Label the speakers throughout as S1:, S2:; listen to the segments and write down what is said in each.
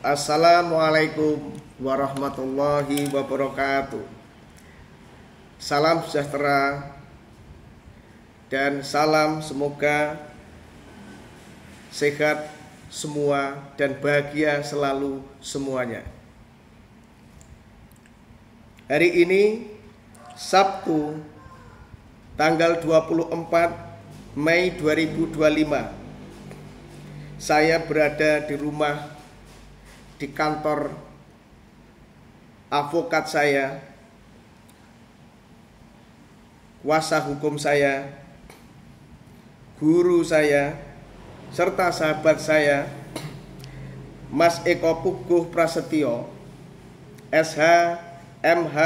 S1: Assalamualaikum warahmatullahi wabarakatuh. Salam sejahtera dan salam semoga sehat semua dan bahagia selalu semuanya. Hari ini Sabtu tanggal 24 Mei 2025. Saya berada di rumah, di kantor advokat saya, kuasa hukum saya, guru saya, serta sahabat saya, Mas Eko Puguh Prasetyo, SH, MH,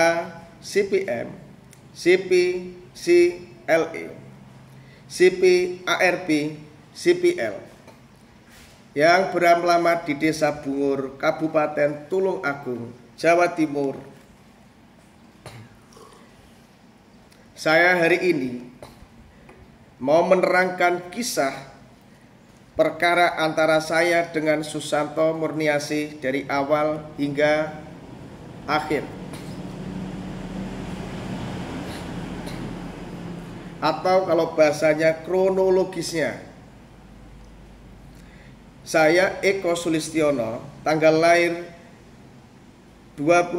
S1: CPM, CP, CLE, CP, ARP, CPL, yang beralamat di Desa Bungur, Kabupaten Tulung Agung, Jawa Timur. Saya hari ini mau menerangkan kisah perkara antara saya dengan Susanto Murniasih dari awal hingga akhir, atau kalau bahasanya kronologisnya. Saya Eko Sulistiono, tanggal lahir 25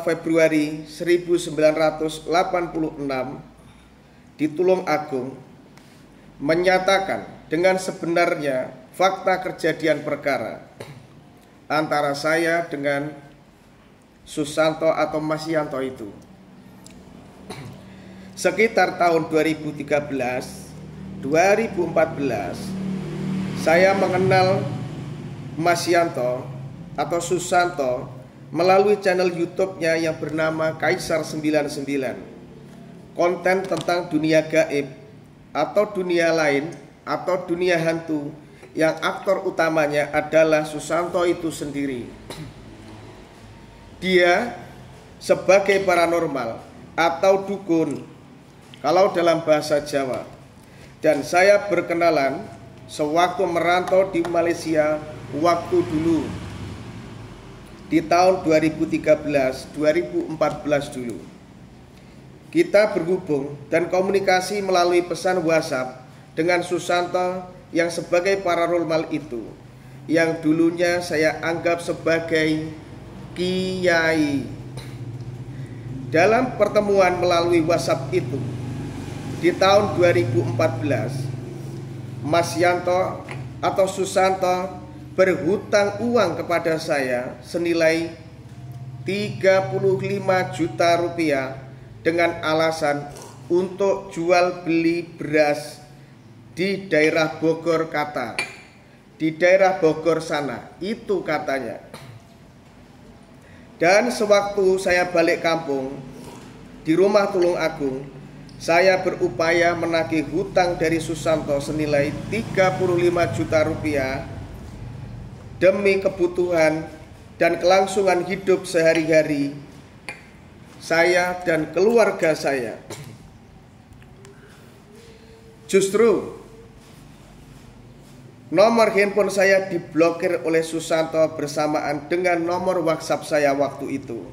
S1: Februari 1986 di Tulung Agung, menyatakan dengan sebenarnya fakta kejadian perkara antara saya dengan Susanto atau Mas Yanto itu. Sekitar tahun 2013, 2014, saya mengenal Mas Yanto atau Susanto melalui channel YouTube-nya yang bernama Kaisar 99. Konten tentang dunia gaib atau dunia lain atau dunia hantu yang aktor utamanya adalah Susanto itu sendiri. Dia sebagai paranormal atau dukun kalau dalam bahasa Jawa. Dan saya berkenalan sewaktu merantau di Malaysia waktu dulu di tahun 2013-2014 dulu. Kita berhubung dan komunikasi melalui pesan WhatsApp dengan Susanto yang sebagai paranormal itu, yang dulunya saya anggap sebagai kiai. Dalam pertemuan melalui WhatsApp itu di tahun 2014, Mas Yanto atau Susanto berhutang uang kepada saya senilai 35 juta rupiah dengan alasan untuk jual beli beras di daerah Bogor kata. Di daerah Bogor sana, itu katanya. Dan sewaktu saya balik kampung di rumah Tulung Agung, saya berupaya menagih hutang dari Susanto senilai 35 juta rupiah demi kebutuhan dan kelangsungan hidup sehari-hari saya dan keluarga saya. Justru nomor handphone saya diblokir oleh Susanto bersamaan dengan nomor WhatsApp saya waktu itu.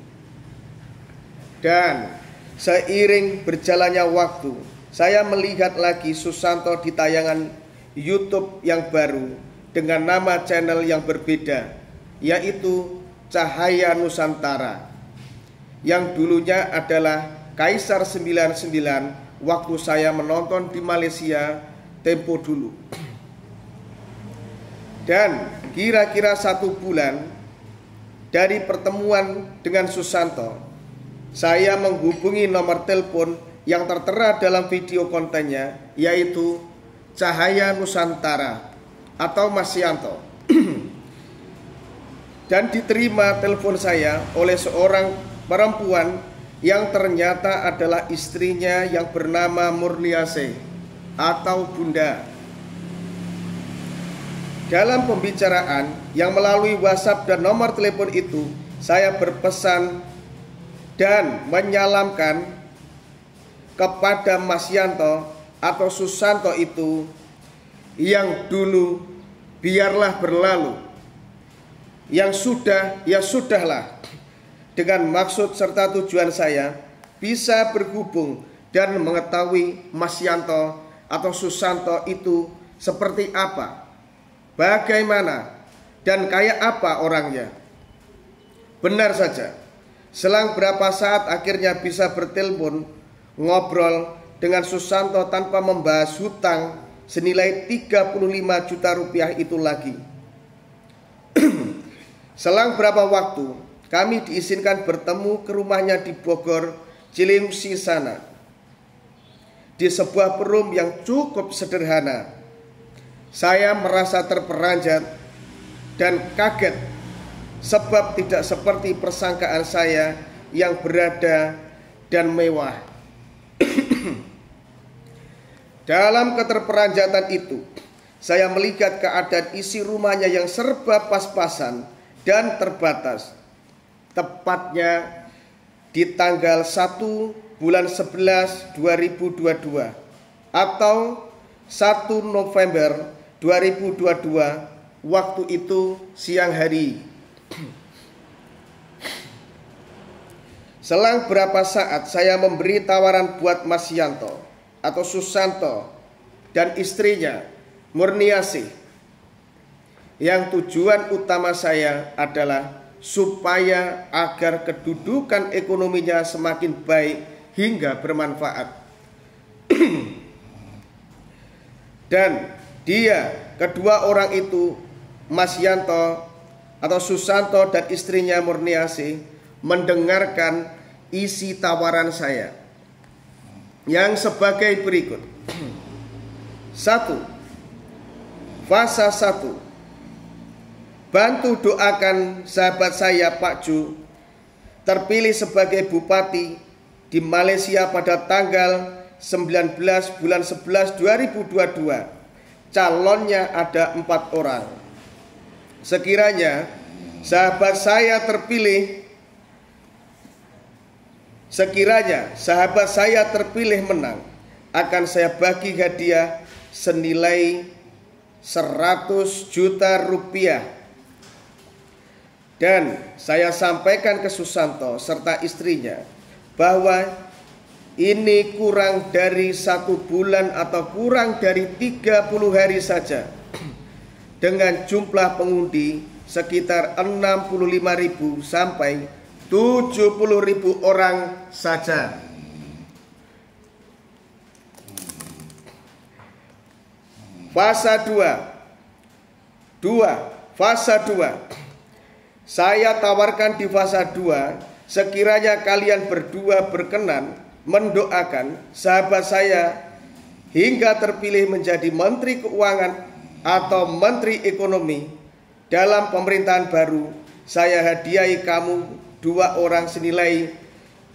S1: Dan seiring berjalannya waktu, saya melihat lagi Susanto di tayangan YouTube yang baru dengan nama channel yang berbeda, yaitu Cahaya Nusantara, yang dulunya adalah Kaisar 99 waktu saya menonton di Malaysia tempo dulu. Dan kira-kira 1 bulan dari pertemuan dengan Susanto, saya menghubungi nomor telepon yang tertera dalam video kontennya, yaitu Cahaya Nusantara atau Mas Yanto. Dan diterima telepon saya oleh seorang perempuan yang ternyata adalah istrinya yang bernama Murniasih atau Bunda. Dalam pembicaraan yang melalui WhatsApp dan nomor telepon itu, saya berpesan dan menyalamkan kepada Mas Yanto atau Susanto itu yang dulu biarlah berlalu. yang sudah, ya sudahlah. Dengan maksud serta tujuan saya bisa berhubung dan mengetahui Mas Yanto atau Susanto itu seperti apa, bagaimana, dan kayak apa orangnya. Benar saja, selang berapa saat akhirnya bisa bertelepon, ngobrol dengan Susanto tanpa membahas hutang senilai 35 juta rupiah itu lagi. Selang berapa waktu kami diizinkan bertemu ke rumahnya di Bogor, Cilimsi sana, di sebuah perum yang cukup sederhana. Saya merasa terperanjat dan kaget sebab tidak seperti persangkaan saya yang berada dan mewah. Dalam keterperanjatan itu, saya melihat keadaan isi rumahnya yang serba pas-pasan dan terbatas. Tepatnya di tanggal 1 bulan 11 2022 atau 1 November 2022, waktu itu siang hari. Selang berapa saat saya memberi tawaran buat Mas Yanto atau Susanto dan istrinya Murniasih, yang tujuan utama saya adalah supaya agar kedudukan ekonominya semakin baik hingga bermanfaat. Dan dia, kedua orang itu, Mas Yanto atau Susanto dan istrinya Murniasih, mendengarkan isi tawaran saya yang sebagai berikut. 1. Fasa 1. Bantu doakan sahabat saya Pak Ju terpilih sebagai bupati di Malaysia pada tanggal 19 bulan 11 2022. Calonnya ada 4 orang. Sekiranya sahabat saya terpilih menang, akan saya bagi hadiah senilai 100 juta rupiah. Dan saya sampaikan ke Susanto serta istrinya bahwa ini kurang dari 1 bulan atau kurang dari 30 hari saja, dengan jumlah pengundi sekitar 65.000 sampai 70.000 orang saja. Fasa 2. Fasa 2. Saya tawarkan di fasa 2, sekiranya kalian berdua berkenan mendoakan sahabat saya hingga terpilih menjadi Menteri Keuangan atau Menteri Ekonomi dalam pemerintahan baru, saya hadiahi kamu 2 orang senilai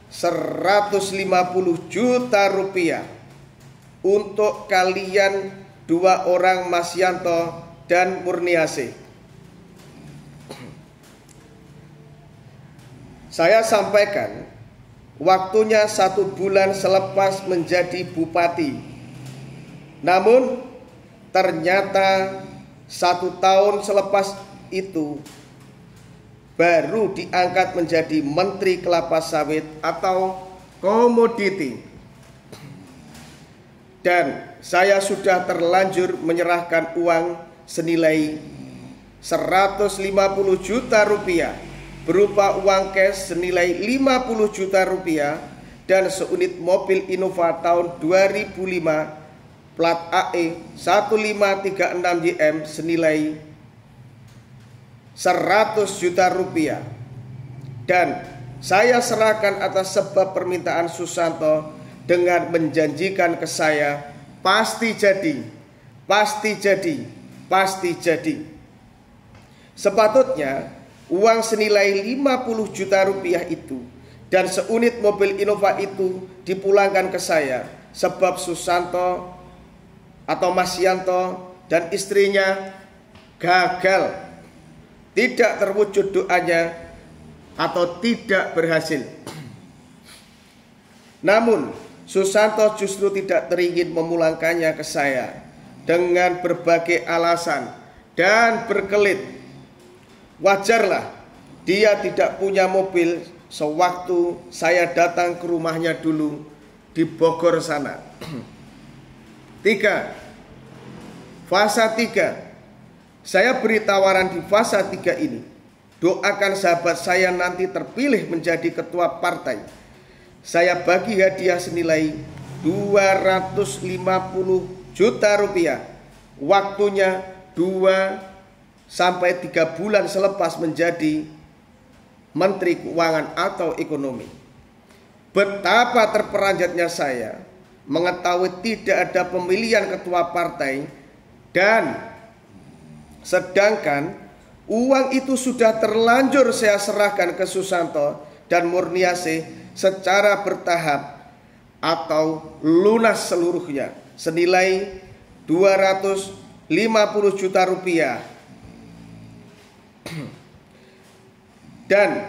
S1: 150 juta rupiah. Untuk kalian 2 orang, Mas Yanto dan Murniasih. Saya sampaikan waktunya 1 bulan selepas menjadi bupati. Namun ternyata 1 tahun selepas itu baru diangkat menjadi Menteri Kelapa Sawit atau Komoditi. Dan saya sudah terlanjur menyerahkan uang senilai 150 juta rupiah berupa uang cash senilai 50 juta rupiah dan seunit mobil Innova tahun 2005 plat AE 1536YM senilai 100 juta rupiah. Dan saya serahkan atas sebab permintaan Susanto dengan menjanjikan ke saya pasti jadi. Sepatutnya uang senilai 50 juta rupiah itu dan seunit mobil Innova itu dipulangkan ke saya, sebab Susanto atau Mas Yanto dan istrinya gagal, tidak terwujud doanya atau tidak berhasil. Namun Susanto justru tidak teringin memulangkannya ke saya dengan berbagai alasan dan berkelit. Wajarlah dia tidak punya mobil sewaktu saya datang ke rumahnya dulu di Bogor sana. 3. Fase 3. Saya beri tawaran di fase 3 ini. Doakan sahabat saya nanti terpilih menjadi ketua partai. Saya bagi hadiah senilai 250 juta rupiah. Waktunya 2 sampai 3 bulan selepas menjadi Menteri Keuangan atau Ekonomi. Betapa terperanjatnya saya mengetahui tidak ada pemilihan ketua partai, dan sedangkan uang itu sudah terlanjur saya serahkan ke Susanto dan Murniasih secara bertahap atau lunas seluruhnya senilai 250 juta rupiah. Dan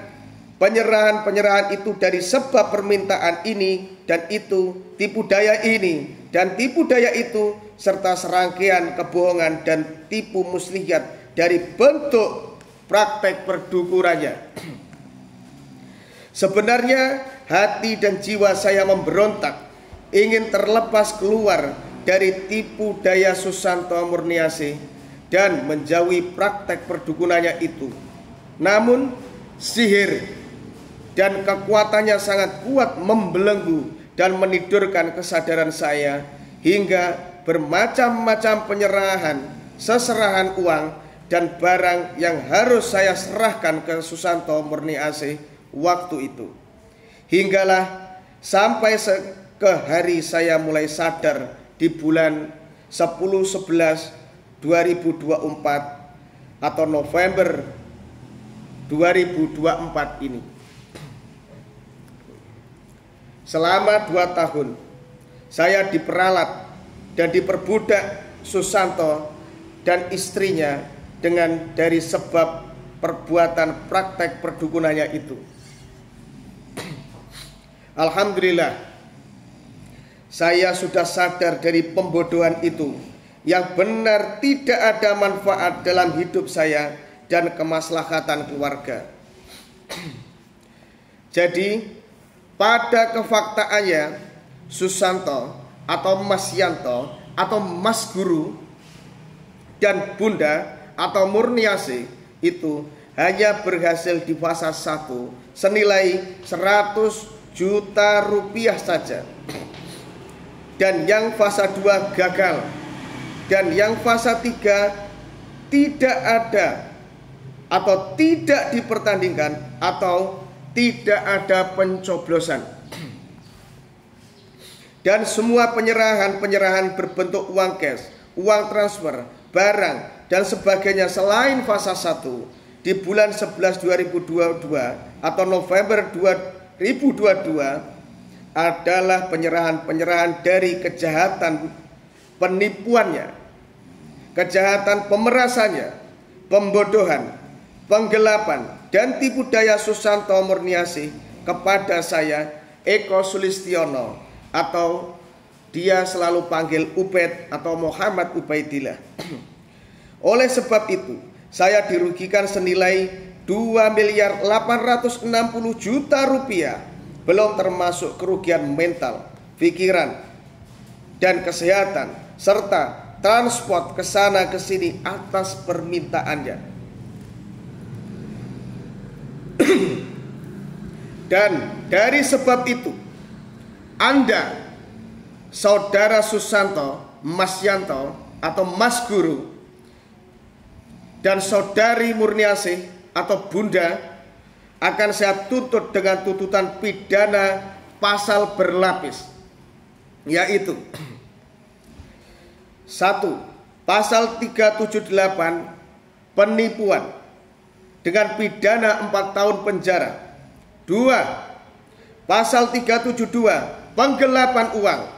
S1: penyerahan itu dari sebab permintaan ini dan itu, tipu daya ini dan tipu daya itu, serta serangkaian kebohongan dan tipu muslihat dari bentuk praktek perdukurannya. Sebenarnya hati dan jiwa saya memberontak, ingin terlepas keluar dari tipu daya Susanto Murniasih dan menjauhi praktek perdukunannya itu. Namun sihir dan kekuatannya sangat kuat membelenggu dan menidurkan kesadaran saya hingga bermacam-macam penyerahan, seserahan uang dan barang yang harus saya serahkan ke Susanto Murniasih waktu itu. Hinggalah sampai ke hari saya mulai sadar di bulan 10/11/2024 atau November 2024 ini. Selama 2 tahun saya diperalat dan diperbudak Susanto dan istrinya dengan dari sebab perbuatan praktek perdukunannya itu. Alhamdulillah, saya sudah sadar dari pembodohan itu yang benar tidak ada manfaat dalam hidup saya dan kemaslahatan keluarga. Jadi pada kefaktaannya Susanto atau Mas Yanto atau Mas Guru dan Bunda atau Murniasih itu hanya berhasil di fase 1 senilai 100 juta rupiah saja, dan yang fase 2 gagal, dan yang fase 3 tidak ada atau tidak dipertandingkan atau tidak ada pencoblosan. Dan semua penyerahan berbentuk uang cash, uang transfer, barang dan sebagainya selain fase 1 di bulan 11 2022 atau November 2022 adalah penyerahan dari kejahatan penipuannya, kejahatan pemerasannya, pembodohan, penggelapan dan tipu daya Susanto Murniasih kepada saya, Eko Sulistiono, atau dia selalu panggil Ubaid atau Muhammad Ubaidillah. Oleh sebab itu saya dirugikan senilai 2.860 juta rupiah, belum termasuk kerugian mental, pikiran dan kesehatan serta transport ke sana ke sini atas permintaannya. Dan dari sebab itu Anda, saudara Susanto, Mas Yanto atau Mas Guru, dan saudari Murniasih atau Bunda akan saya tuntut dengan tuntutan pidana pasal berlapis, yaitu 1. Pasal 378 penipuan dengan pidana 4 tahun penjara. 2. Pasal 372 penggelapan uang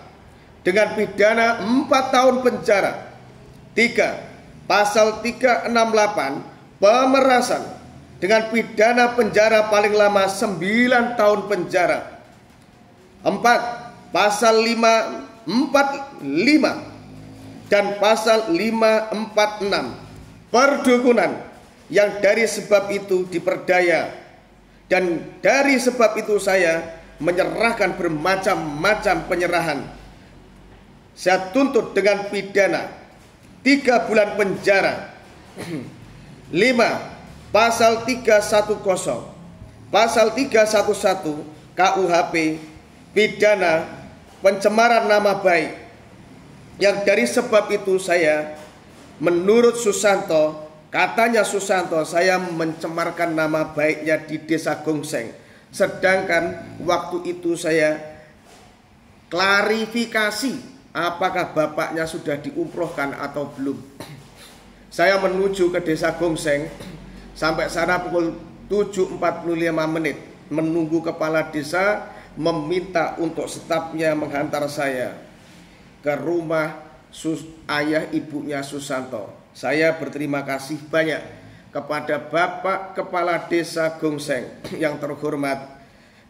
S1: dengan pidana 4 tahun penjara. 3. Pasal 368 pemerasan dengan pidana penjara paling lama 9 tahun penjara. 4. Pasal 545 dan pasal 546 perdukunan yang dari sebab itu diperdaya, dan dari sebab itu saya menyerahkan bermacam-macam penyerahan. Saya tuntut dengan pidana 3 bulan penjara. 5. Pasal 310, pasal 311 KUHP pidana pencemaran nama baik, yang dari sebab itu saya, menurut Susanto, katanya Susanto, saya mencemarkan nama baiknya di desa Gongseng. Sedangkan waktu itu saya klarifikasi apakah bapaknya sudah diumrohkan atau belum. Saya menuju ke desa Gongseng, sampai sana pukul 7.45 menit, menunggu kepala desa meminta untuk stafnya menghantar saya ke rumah ayah ibunya Susanto. Saya berterima kasih banyak kepada Bapak Kepala Desa Gongseng yang terhormat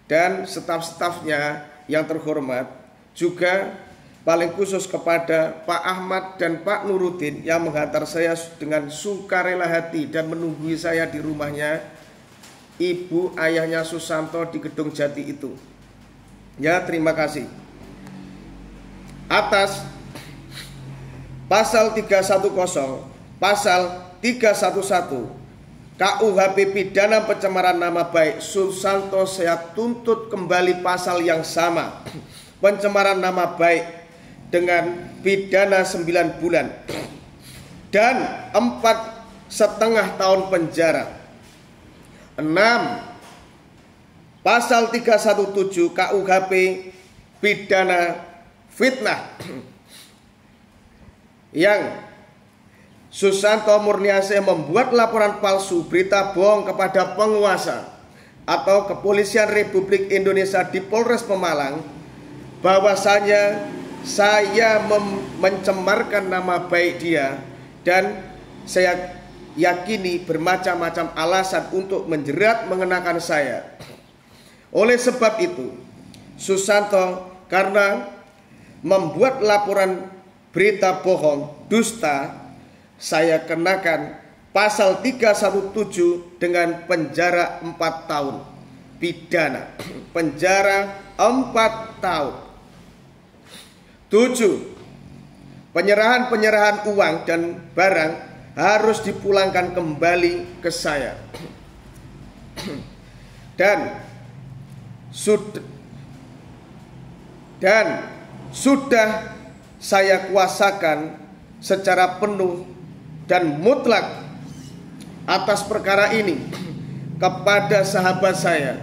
S1: dan staf-stafnya yang terhormat, juga paling khusus kepada Pak Ahmad dan Pak Nuruddin yang menghantar saya dengan sukarela hati dan menunggu saya di rumahnya ibu ayahnya Susanto di Gedung Jati itu. Ya, terima kasih. Atas pasal 310, pasal 311 KUHP pidana pencemaran nama baik Susanto, saya tuntut kembali pasal yang sama, pencemaran nama baik, dengan pidana 9 bulan dan 4,5 tahun penjara. 6. Pasal 317 KUHP pidana fitnah, yang Susanto Murniasih membuat laporan palsu berita bohong kepada penguasa atau Kepolisian Republik Indonesia di Polres Pemalang bahwasanya saya mencemarkan nama baik dia, dan saya yakini bermacam-macam alasan untuk menjerat mengenakan saya. Oleh sebab itu, Susanto karena membuat laporan berita bohong, dusta, saya kenakan pasal 317 dengan penjara 4 tahun. Pidana penjara 4 tahun. 7. Penyerahan uang dan barang harus dipulangkan kembali ke saya. Dan sudah saya kuasakan secara penuh dan mutlak atas perkara ini kepada sahabat saya,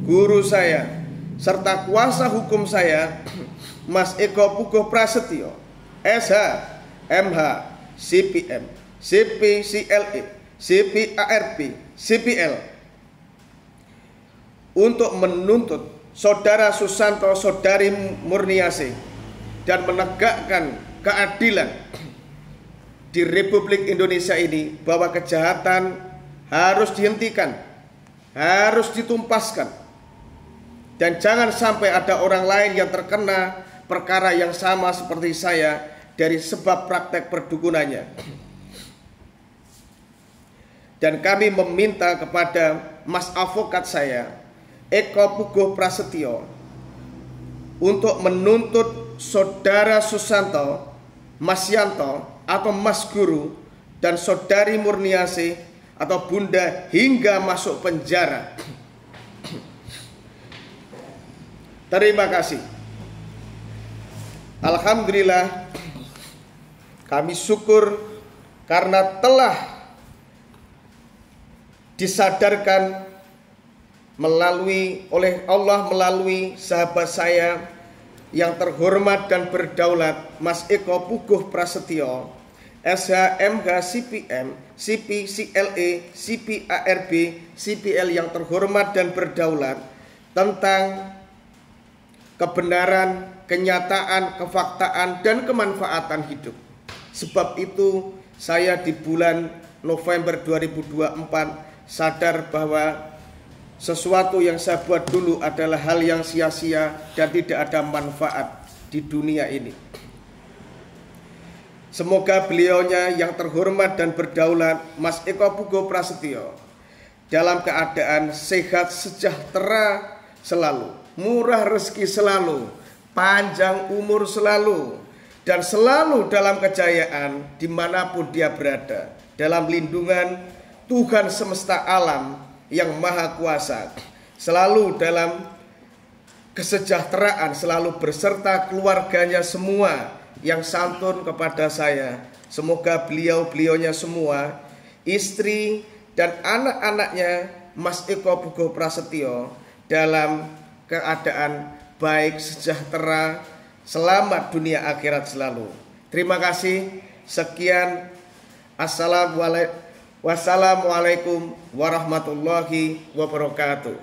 S1: guru saya, serta kuasa hukum saya, Mas Eko Puguh Prasetyo, SH, MH, CPM, CP, CLE, CP, ARP, CPL, untuk menuntut saudara Susanto, saudari Murniasih, dan menegakkan keadilan di Republik Indonesia ini, bahwa kejahatan harus dihentikan, harus ditumpaskan, dan jangan sampai ada orang lain yang terkena perkara yang sama seperti saya dari sebab praktek perdukunannya. Dan kami meminta kepada Mas Avokat saya, Eko Puguh Prasetyo, untuk menuntut saudara Susanto, Mas Yanto atau Mas Guru, dan saudari Murniasih atau Bunda hingga masuk penjara. Terima kasih. Alhamdulillah, kami syukur karena telah disadarkan oleh Allah melalui sahabat saya yang terhormat dan berdaulat, Mas Eko Puguh Prasetyo, SH, MH, CPM, CP, CLE, CP, ARB, CPL yang terhormat dan berdaulat, tentang kebenaran, kenyataan, kefaktaan, dan kemanfaatan hidup. Sebab itu saya di bulan November 2024 sadar bahwa sesuatu yang saya buat dulu adalah hal yang sia-sia dan tidak ada manfaat di dunia ini. Semoga beliaunya yang terhormat dan berdaulat Mas Eko Pugo Prasetyo dalam keadaan sehat sejahtera selalu, murah rezeki selalu, panjang umur selalu, dan selalu dalam kejayaan dimanapun dia berada, dalam lindungan Tuhan semesta alam yang maha kuasa, selalu dalam kesejahteraan, selalu berserta keluarganya semua yang santun kepada saya. Semoga beliau-beliaunya semua, istri dan anak-anaknya Mas Eko Pugo Prasetyo dalam keadaan baik, sejahtera, selamat dunia akhirat selalu. Terima kasih. Sekian. Wassalamualaikum warahmatullahi wabarakatuh.